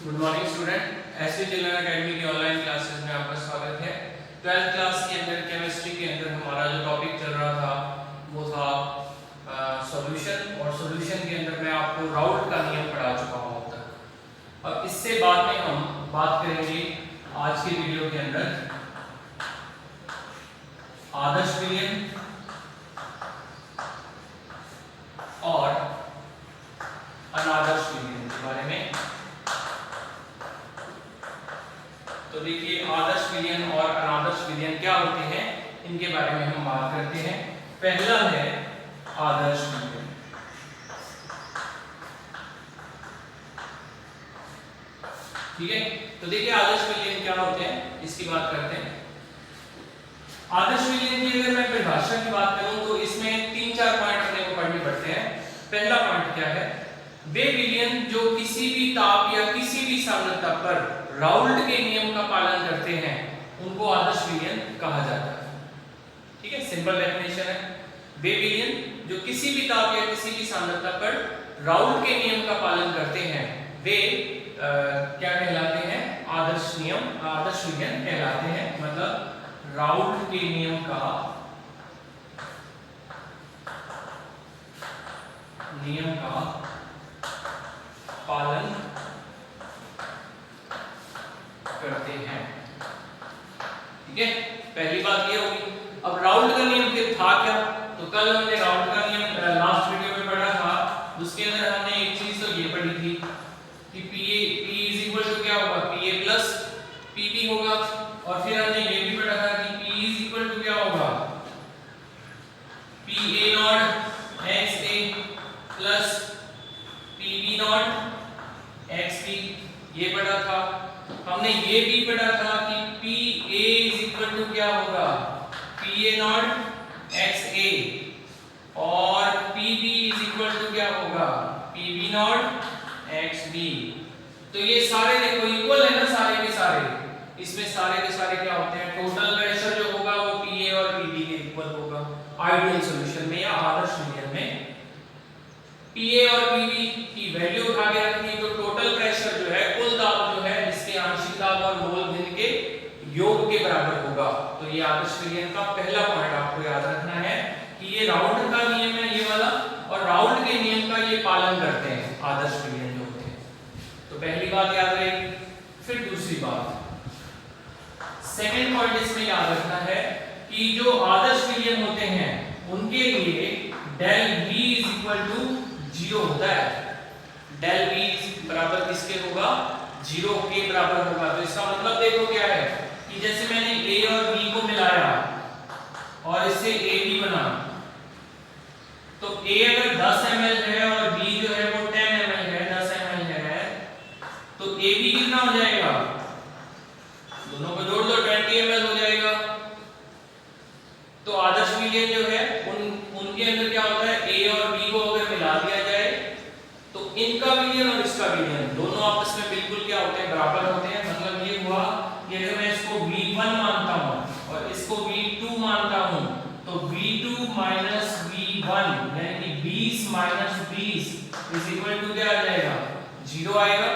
Good morning student. SV children academy की online classes में आपका स्वागत है। 12th क्लास के अंदर केमिस्ट्री के अंदर हमारा जो टॉपिक चल रहा था वो था सॉल्यूशन, और सॉल्यूशन के अंदर मैं आपको राउल्ट का नियम पढ़ा चुका हूं अब तक। अब इससे बाद में हम बात करेंगे आज के वीडियो के अंदर आदर्श विलयन और अनादर्श विलयन के बारे में। तो देखिए, आदर्श विलयन और अनादर्श विलयन क्या होते हैं, इनके बारे में हम बात करते हैं। पहला है आदर्श विलयन। ठीक है, तो देखिए आदर्श विलयन क्या होते हैं इसकी बात करते हैं। आदर्श विलयन की अगर मैं परिभाषा की बात करूं तो इसमें 3-4 पॉइंट अपने को पढ़ने पड़ते हैं। पहला पॉइंट क्या है, वे विलयन जो किसी भी ताप या किसी भी सांद्रता पर राउल्ट के नियम का पालन करते हैं उनको आदर्श विलयन कहा जाता है। ठीक है, सिंपल डेफिनेशन है। वे विलयन जो किसी भी ताप या किसी भी सांद्रता पर राउल्ट के नियम का पालन करते हैं वे क्या कहलाते हैं, आदर्श विलयन कहलाते हैं। मतलब राउल्ट के नियम का पालन करते हैं। ठीक है, पहली बात ये होगी। अब राउल्ट का नियम फिर था क्या, तो कल हमने राउल्ट का नियम लास्ट वीडियो में पढ़ा था। उसके अंदर हमने एक चीज तो ये पढ़ी थी कि P इज इक्वल टू क्या होगा, Pa प्लस Pb होगा। और फिर हमने ये भी पढ़ा था कि P इज इक्वल टू क्या होगा, Pa not XA plus Pb not XB। ये पढ़ा था। हमने ये भी पढ़ा था कि Pa इज इक्वल टू क्या होगा, Pa नॉट XA और Pb इज इक्वल टू क्या होगा, Pb नॉट XB। तो ये सारे देखो इक्वल है ना, सारे के सारे। इसमें सारे के सारे क्या होते हैं, टोटल प्रेशर जो होगा वो Pa और Pb के इक्वल होगा आइडियल सॉल्यूशन में या आदर्श विलयन में। Pa और Pb की वैल्यू उठा के रखनी तो टोटल प्रेशर जो है, कुल दाब जो है, जिसके आंशिक दाब और मोल भिन्न के योग के बराबर होगा। तो ये आदर्श विलयन का पहला पॉइंट आपको याद रखना है कि ये राउल्ट का नियम है ये वाला, और राउल्ट के नियम का ये पालन करते हैं आदर्श विलयन जो होते हैं। तो पहली बात याद रहेगी। फिर दूसरी बात, सेकंड पॉइंट इसमें याद रखना है कि जो आदर्श विलयन होते हैं उनके लिए del V is equal to 0 होता है। डेल V बराबर किसके होगा, 0 के बराबर होगा। तो इसका मतलब देखो क्या है कि जैसे मैंने A और B को मिलाया और इससे AB बना, तो A अगर 10 ml है और B जो है वो 10 ml है, 10 ml है, तो AB कितना हो जाएगा, दोनों को जोड़ दो 20 ml हो जाएगा। तो आदर्श विलयन जो है उनके अंदर क्या होता है, A और B को अगर मिला दिया जाए तो इनका विलयन और इसका विलयन दोनों आपस में बिल्कुल क्या होते हैं, बराबर होते हैं। मतलब ये हुआ कि अगर मैं इसको V1 मानता हूं और इसको V2 मानता हूं तो V2 माइनस V1 यानी कि 20 माइनस 20 इज इक्वल टू क्या आ जाएगा, 0 आएगा।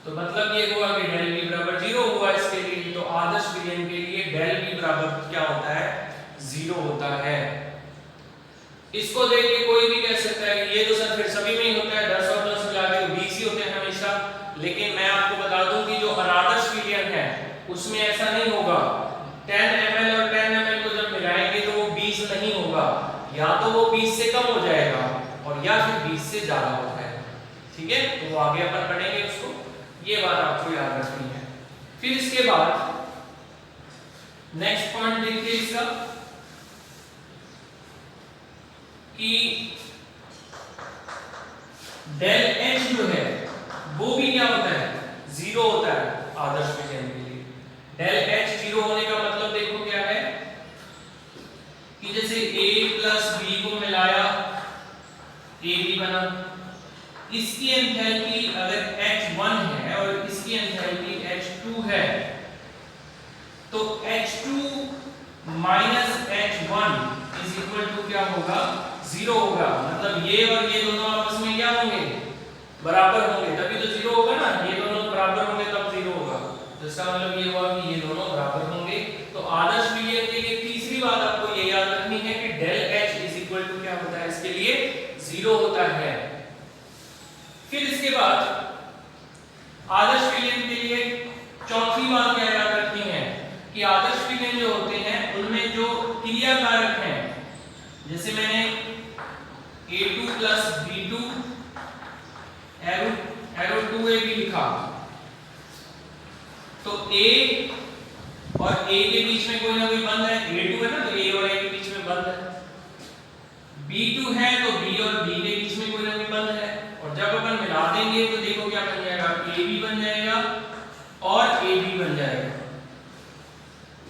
तो मतलब ये हुआ कि डेल V बराबर 0 हुआ इसके लिए। तो आदर्श विलयन के लिए डेल V बराबर क्या होता है, 0 होता है। इसको देख के कोई भी कह सकता है कि ये तो सर फिर सभी में ही होता है, 10 और 10 मिला के 20 ही होते हैं हमेशा। लेकिन मैं आपको बता दूं कि जो अनादर्श विलयन है उसमें ऐसा नहीं होगा। 10 ml और 10 ml को जब मिलाएंगे तो वो 20 नहीं होगा, या तो वो 20 से कम हो जाएगा और या फिर 20 से ज्यादा होता है। ठीक है, तो आगे अपन पढ़ेंगे उसको, ये बात आपको याद रखनी है। फिर इसके बाद नेक्स्ट पॉइंट देखिए इसका कि डेल H जो है वो भी क्या होता है, 0 होता है आदर्श विलयन के लिए। डेल H 0 होने का मतलब देखो क्या है कि जैसे A प्लस B को मिलाया AB बना, इसकी एंथैल्पी अगर H1 है और इसकी एंथैल्पी H2 है तो H2 minus H1 is equal to क्या होगा, 0 होगा। मतलब ये और ये दोनों आपस में क्या होंगे, बराबर होंगे, तभी तो 0 होगा ना। फिर इसके बाद आदर्श विलयन के लिए चौथी बात क्या याद रखनी है कि आदर्श विलयन जो होते हैं उनमें जो क्रिया कारक हैं, जैसे मैंने A2 plus B2 arrow 2AB लिखा, तो A और A के बीच में कोई ना कोई बंध है, A2 है ना, तो A और A के बीच में बंध है। B2 है तो B और B के बीच में कोई ना कोई बंध है, और जब अपन मिला देंगे तो देखो क्या बन जाएगा, AB बन जाएगा और AB बन जाएगा,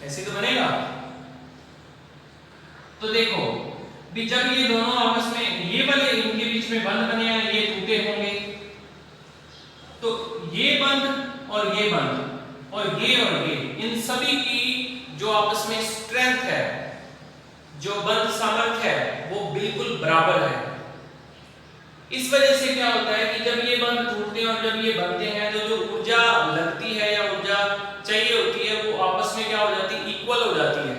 ऐसे तो बनेगा। तो देखो भी जब ये दोनों आपस में ये वाले इनके बीच में बंध बने हैं, ये टूटे होंगे, तो ये बंध और ये बंध और ये इन सभी की जो आपस में स्ट्रेंथ है, जो बंध सामर्थ्य है, वो बिल्कुल बराबर है। इस वजह से क्या होता है कि जब ये बंध टूटते हैं और जब ये बनते हैं तो जो ऊर्जा लगती है या ऊर्जा चाहिए होती है वो आपस में क्या हो जाती है, इक्वल हो जाती है।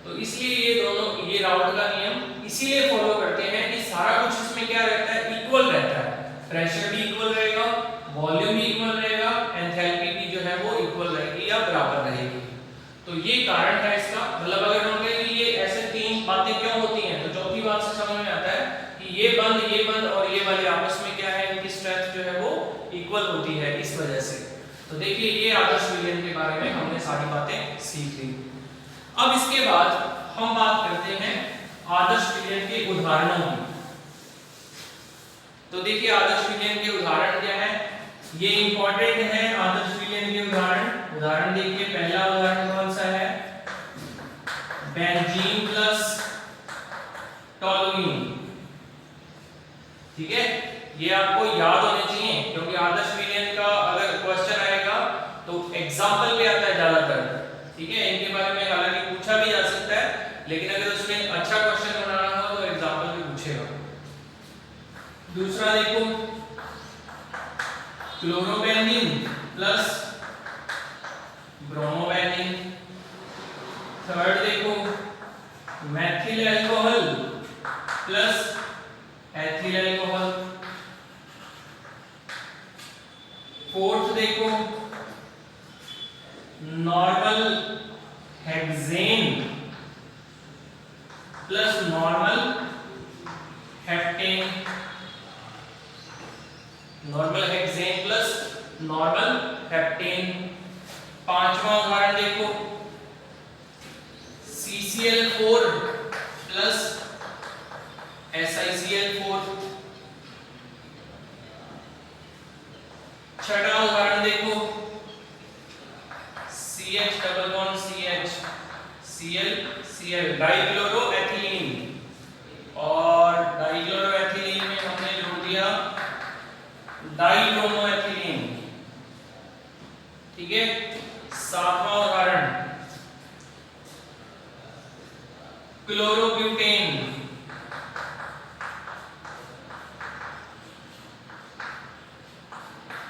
तो इसलिए ये दोनों, ये राउल्ट का नियम इसीलिए फॉलो करते हैं कि सारा कुछ इसमें क्या रहता है, इक्वल रहता है। प्रेशर भी इक्वल रहेगा, वॉल्यूम भी इक्वल रहेगा, एंथैल्पी भी जो है वो इक्वल रहेगी या बराबर रहेगी। तो ये कारण है इसका। मतलब अगर हम कहें कि ये ऐसे तीन बातें क्यों होती हैं, तो चौथी बात से समझ में आता है कि ये बंद और ये वाले आपस में क्या है, इनकी स्ट्रेंथ जो है वो इक्वल होती है, इस वजह से। तो देखिए ये आदर्श विलयन के बारे में हमने सारी बातें सीख ली। अब इसके बाद हम बात करते हैं आदर्श विलयन के उदाहरणों की। तो देखिए आदर्श विलयन के उदाहरण क्या है, ये इंपॉर्टेंट है आदर्श विलयन के उदाहरण। उदाहरण देखिए, पहला उदाहरण कौन सा है, बेंजीन प्लस टोलुइन। ठीक है, ये आपको याद होने चाहिए क्योंकि आदर्श विलयन का अगर क्वेश्चन आएगा तो एग्जांपल पे आता है ज्यादातर। ठीक है, इनके बारे में हालांकि पूछा भी जा सकता है, लेकिन अगर उसमें अच्छा क्वेश्चन बनाना हो तो एग्जांपल भी पूछेगा। दूसरा देखो, क्लोरोबेंजीन प्लस ब्रोमोबेंजीन। थर्ड देखो, methyl alcohol plus ethyl alcohol. Fourth देखो, normal hexane plus normal heptane. Normal hexane plus normal heptane. पांचवा उदाहरण देखो, CCl4 प्लस SiCl4। छठा उदाहरण देखो, CH double bond CH ClCl डाइक्लोरोएथिलीन, और डाइक्लोरोएथिलीन में हमने जोड़ दिया डाइब्रोमोएथिलीन। ठीक है, सातवां उदाहरण, क्लोरोब्यूटेन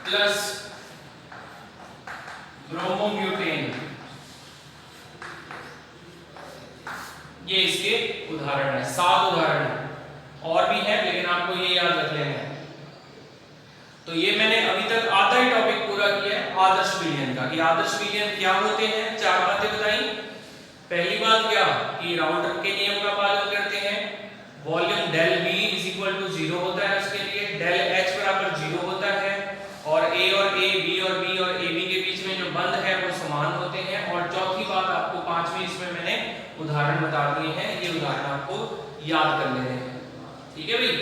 प्लस ब्रोमोब्यूटेन। ये इसके उदाहरण है, 7 उदाहरण है, और भी है लेकिन आपको ये याद रख लेना है। तो ये मैंने अभी तक आधा ही टॉपिक पूरा किया है आदर्श विलयन का, कि आदर्श विलयन क्या होते हैं। 4 बातें बताई। पहली बात क्या, कि राउल्ट के नियम का पालन करते हैं। Volume del V is equal to 0 होता है, उसके लिए डेल H बराबर 0 होता है, और A और A, B और B और AB के बीच में जो बंध है वो समान होते हैं। और चौथी बात आपको 5वीं इसमें मैंने उदाहरण बता दिए हैं, ये उदाहरण आपको याद कर लेने हैं। ठीक है भाई।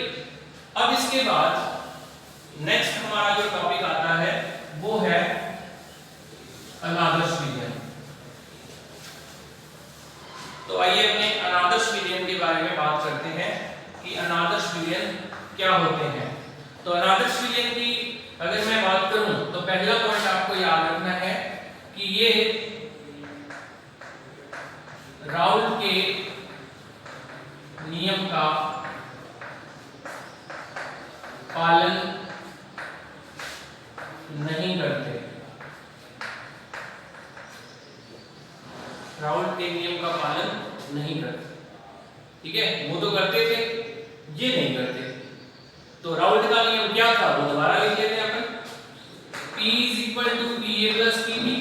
अब इसके बाद नेक्स्ट हमारा जो टॉपिक आता है वो है अनादर्श विलयन। तो आइए अपने अनादर्श विलयन के बारे में बात करते हैं कि अनादर्श विलयन क्या होते हैं। तो अनादर्श विलयन की अगर मैं बात करूं तो पहला पॉइंट आपको याद रखना है कि ये राउल्ट के नियम का पालन नहीं करते। राउल्ट के नियम का पालन नहीं करते। ठीक है, वो तो करते थे, ये नहीं करते। तो राउल्ट का नियम क्या क्या था वो दोबारा लिख लेते हैं अपन। P is equal to P A plus P B.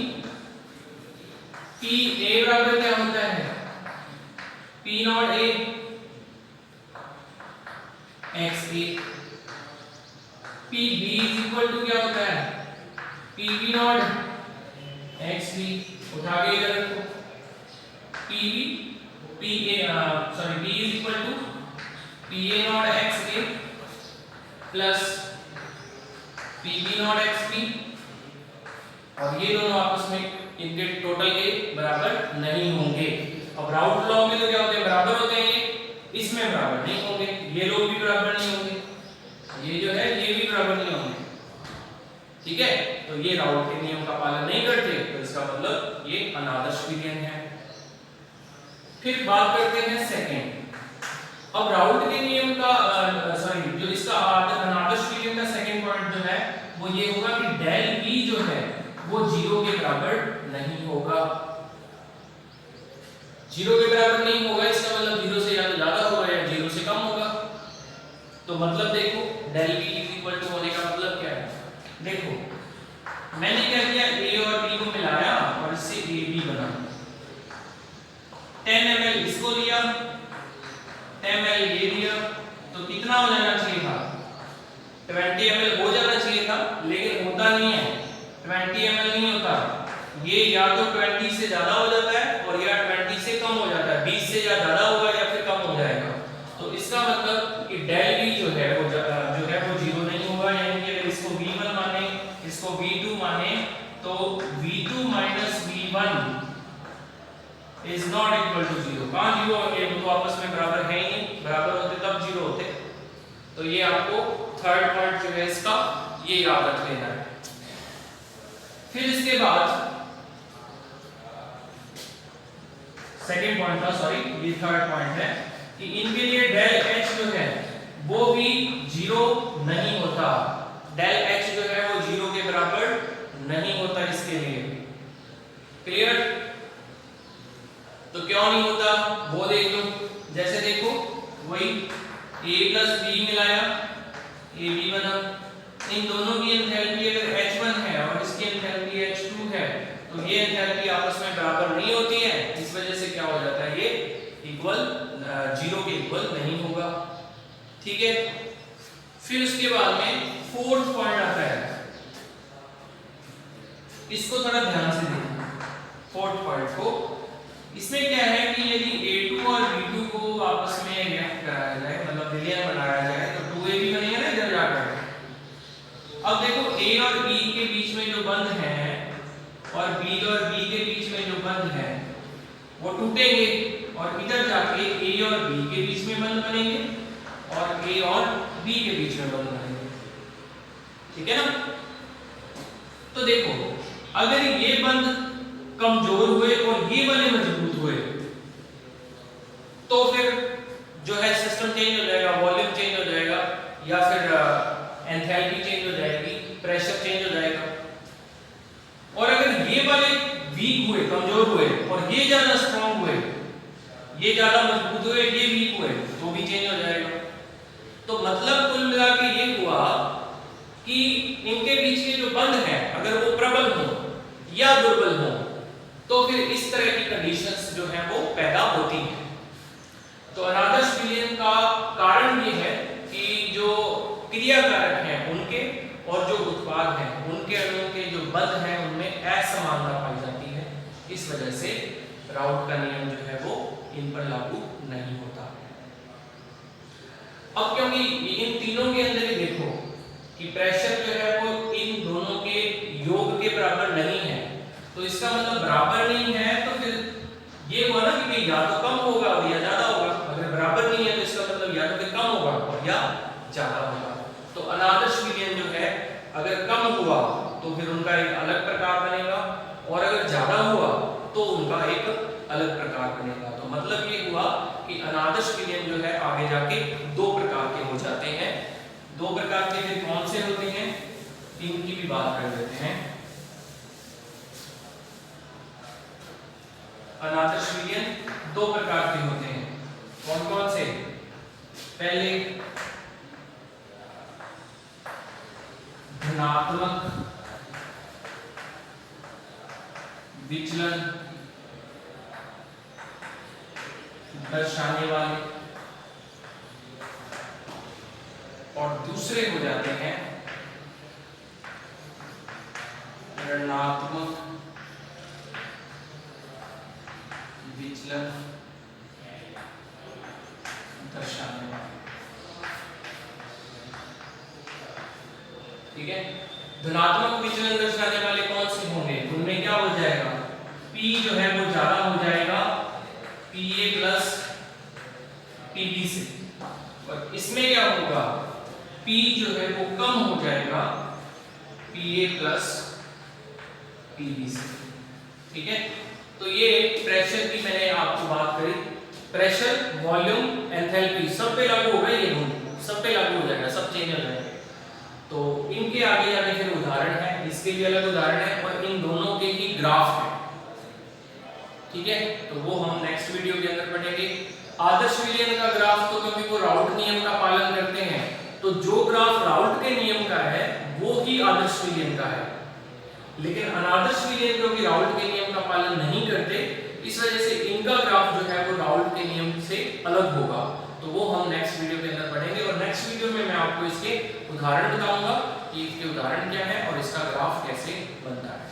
P A बराबर क्या होता है, P not A X A. P B is equal to क्या होता है, P B not X B. उठा के इधर रखो, P B P A sorry B is equal to P A not X A plus P B not X B. और ये दोनों आपस में इनके टोटल के बराबर नहीं होंगे। अब राउट लॉ में तो क्या होते हैं, बराबर होते हैं, ये इसमें बराबर नहीं होंगे, ये लोग भी बराबर नहीं होंगे, ये जो है ये भी बराबर नहीं होंगे। ठीक है, तो ये राउट के नियम का पालन नहीं करते, तो इसका मतलब ये अनादर्श विलयन है। फिर बात करते हैं सेकंड। अब राउट के नियम का सॉरी जो इसका अनादर्श विलयन का सेकंड पॉइंट जो है वो ये होगा कि डेल V जो है वो 0 के बराबर नहीं होगा। 0 के बराबर नहीं होगा, इसका मतलब 0 से या तो ज्यादा होगा या 0 से कम होगा। तो मतलब देखो del V is equal to होने का मतलब क्या है, देखो मैंने क्या किया, A और B को मिलाया और इससे AB बना। 10 ml इसको लिया, 10 ml ये लिया, तो कितना हो जाना चाहिए था, 20 ml हो जाना चाहिए था, लेकिन होता नहीं है, 20 ml नहीं होता। ये या तो 20 से ज्यादा हो जाता है और या 20 से कम हो जाता है, 20 से या ज्यादा होगा या फिर कम हो जाएगा। तो इसका मतलब कि डेल V जो है वो 0 नहीं होगा, यानी कि अगर इसको V1 माने, इसको V2 माने, तो V2 minus V1 is not equal to 0। कहां 0 होंगे, वो तो आपस में बराबर है ही नहीं, बराबर होते तब 0 होते। तो ये आपको थर्ड पॉइंट जो है इसका ये याद रख लेना है। फिर इसके बाद सेकंड पॉइंट था, सॉरी ये थर्ड पॉइंट है कि इनके लिए डेल H जो है वो भी 0 नहीं होता। डेल H जो है वो 0 के बराबर नहीं होता इसके लिए। क्लियर? तो क्यों नहीं होता वो देख लो। जैसे देखो वही A प्लस B मिलाया, AB बना, इन दोनों की एंथैल्पी अगर H1 है और इसकी एंथैल्पी H2 है, तो ये एंथैल्पी आपस में बराबर नहीं होती है, इस वजह से क्या हो जाता है, ये इक्वल 0 के इक्वल नहीं होगा। ठीक है, फिर उसके बाद में फोर्थ पॉइंट आता है, इसको थोड़ा ध्यान से देखना फोर्थ पॉइंट को। इसमें क्या है कि यदि A2 और B2 को आपस में रिएक्ट कराया जाए, मतलब विलयन बनाया जाए, तो 2AB बनेगा ना इधर जाकर। अब देखो A और B के बीच में जो बंध है और B और B के बीच में जो बंध है वो टूटेंगे और इधर जाके A और B के बीच में बंध बनेंगे और A और B के बीच में बंध बनेंगे। ठीक है ना? तो देखो अगर ये बंध कमजोर हुए और ये वाले मजबूत हुए तो फिर जो है सिस्टम चेंज हो जाएगा, वॉल्यूम चेंज हो जाएगा या फिर एंथैल्पी चेंज हो जाएगी, प्रेशर चेंज हो जाएगा। और अगर ये वाले वीक हुए, कमजोर हुए और ये ज्यादा स्ट्रांग हुए, ये ज्यादा मजबूत हुए, ये वीक हुए, तो भी चेंज हो जाएगा। तो मतलब कुल मिला के ये हुआ कि इनके बीच के जो बंध है अगर वो प्रबल हो या दुर्बल हो तो फिर इस तरह की कंडीशंस जो है वो पैदा होती हैं। तो अनादर्श विलयन का कारण ये है कि जो क्रियाकारक हैं उनके और जो उत्पाद हैं उनके अणुओं के जो बंध हैं उनमें असमानता पाई जाती है। इस वजह से राउट का नियम जो है वो इन पर लागू नहीं होता। अब क्योंकि इन तीनों के अंदर ही देखो कि प्रेशर जो है वो इन दोनों के योग के बराबर नहीं है, तो इसका मतलब बराबर नहीं है तो फिर ये हुआ ना कि या तो कम होगा और या ज्यादा होगा। अगर बराबर नहीं है तो इसका मतलब या तो फिर कम होगा और या ज्यादा होगा। तो अनादर्श विलयन जो है अगर कम हुआ तो फिर उनका एक अलग प्रकार बनेगा और अगर ज्यादा हुआ तो उनका एक अलग प्रकार बनेगा। तो मतलब ये हुआ कि अनादर्श विलयन जो है आगे जाके दो प्रकार के हो जाते हैं। दो प्रकार के फिर कौन से होते हैं इनकी भी बात कर लेते हैं। अनादर्श विलयन दो प्रकार के होते हैं, कौन कौन से? पहले धनात्मक विचलन दर्शाने वाले और दूसरे हो जाते हैं ऋणात्मक विचलन दर्शाने वाले। ठीक है, धनात्मक विचलन दर्शाने वाले कौन से होंगे? उनमें क्या हो जाएगा, P जो है वो ज्यादा हो जाएगा PA प्लस PB से, और इसमें क्या होगा, P जो है वो कम हो जाएगा PA प्लस PB से। ठीक है, तो ये प्रेशर की मैंने आपको बात करी, प्रेशर, वॉल्यूम, एंथैल्पी सब पे लागू होगा, ये दोनों सब पे लागू हो जाएगा, सब चेंज हो जाएंगे। तो इनके आगे जाके फिर उदाहरण है, इसके भी अलग उदाहरण है और इन दोनों के ही ग्राफ है। ठीक है, तो वो हम नेक्स्ट वीडियो के अंदर पढ़ेंगे। आदर्श विलयन का ग्राफ तो क्योंकि वो राउल्ट नियम का पालन करते हैं, तो जो ग्राफ राउल्ट के नियम का है वो ही आदर्श विलयन का है, लेकिन अनादर्श विलयन क्योंकि राउल्ट के नियम का पालन नहीं करते, इस वजह से इनका ग्राफ जो है वो राउल्ट के नियम से अलग होगा। तो वो हम नेक्स्ट वीडियो के अंदर पढ़ेंगे और नेक्स्ट वीडियो में मैं आपको इसके उदाहरण बताऊंगा कि इसके उदाहरण क्या है और इसका ग्राफ कैसे बनता है।